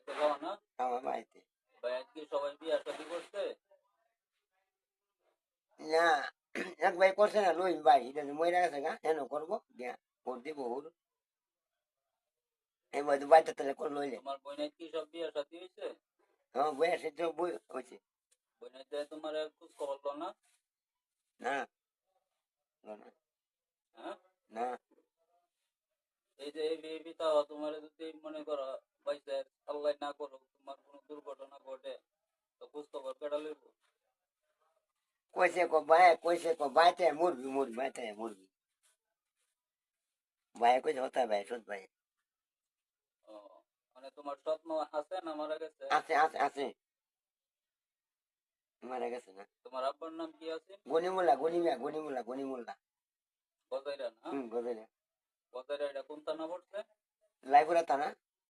বাড়িতে যাও না? আমার বাড়িতে ভাইয়া কি সবাই বিয়ে শাদী করছে? না এক ভাই করছে না লই ভাই এটা মরে গেছে গা হেন করবো দিয়া ভোট দিব ওর এই ভাই বাড়িতে তাহলে করে লইলে তোমার বোনের কি সব বিয়ে শাদী হয়েছে? হ্যাঁ বই আসে তো বই হয়েছে বোনের তোমার খোঁজ খবর লো না? না না হ্যাঁ, না এই যে এই বিতা তোমার যদি মনে করো পয়সা আল্লাহ না করো তোমার কোনো দুর্ঘটনা ঘটে তো খোঁজ খবর কেডা লইব? কইছে কো বাইতে মুরবি মুরবি বাইতে মুরবি ভাই কইছে হতা ভাই সৎ ভাই ও, মানে তোমার স্বপ্ন আছে না মারা গেছে? আছে আছে আছে মারা গেছে না তোমার আব্বার নাম কি আছে? গনিমুল্লা গনিমিয়া গনিমুল্লা গনিমুল্লা গজাইরা না? গজরে গজাইরা এটা কোন থানা পড়ছে? লাইফুরা তা না